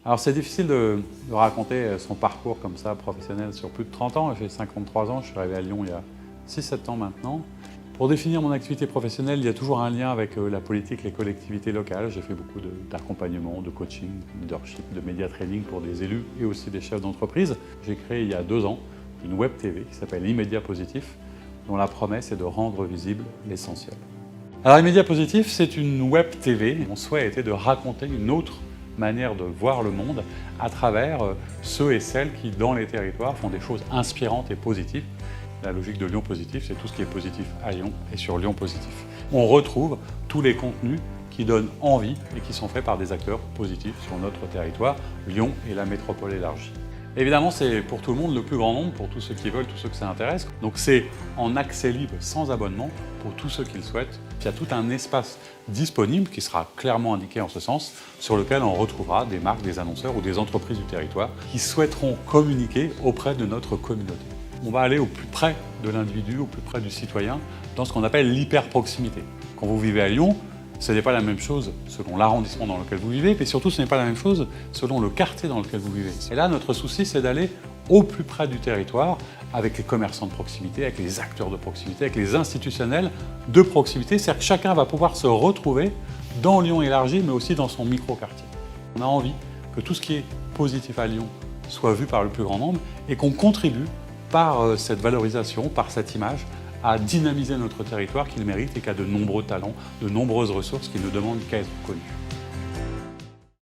Alors c'est difficile de raconter son parcours comme ça, professionnel, sur plus de 30 ans. J'ai 53 ans, je suis arrivé à Lyon il y a 6-7 ans maintenant. Pour définir mon activité professionnelle, il y a toujours un lien avec la politique, les collectivités locales. J'ai fait beaucoup d'accompagnement, de coaching, de leadership, de média training pour des élus et aussi des chefs d'entreprise. J'ai créé il y a 2 ans une web TV qui s'appelle Immédiat Positif, dont la promesse est de rendre visible l'essentiel. Alors Immédiat Positif, c'est une web TV. Mon souhait était de raconter une autre manière de voir le monde à travers ceux et celles qui, dans les territoires, font des choses inspirantes et positives. La logique de Lyon Positif, c'est tout ce qui est positif à Lyon et sur Lyon Positif. On retrouve tous les contenus qui donnent envie et qui sont faits par des acteurs positifs sur notre territoire, Lyon et la métropole élargie. Évidemment, c'est pour tout le monde, le plus grand nombre, pour tous ceux qui veulent, tous ceux que ça intéresse. Donc c'est en accès libre, sans abonnement, pour tous ceux qui le souhaitent. Il y a tout un espace disponible qui sera clairement indiqué en ce sens, sur lequel on retrouvera des marques, des annonceurs ou des entreprises du territoire qui souhaiteront communiquer auprès de notre communauté. On va aller au plus près de l'individu, au plus près du citoyen, dans ce qu'on appelle l'hyper-proximité. Quand vous vivez à Lyon, ce n'est pas la même chose selon l'arrondissement dans lequel vous vivez, mais surtout ce n'est pas la même chose selon le quartier dans lequel vous vivez. Et là, notre souci, c'est d'aller au plus près du territoire, avec les commerçants de proximité, avec les acteurs de proximité, avec les institutionnels de proximité. C'est-à-dire que chacun va pouvoir se retrouver dans Lyon élargi, mais aussi dans son micro-quartier. On a envie que tout ce qui est positif à Lyon soit vu par le plus grand nombre et qu'on contribue par cette valorisation, par cette image, à dynamiser notre territoire qu'il mérite et qui a de nombreux talents, de nombreuses ressources qui ne demandent qu'à être connus.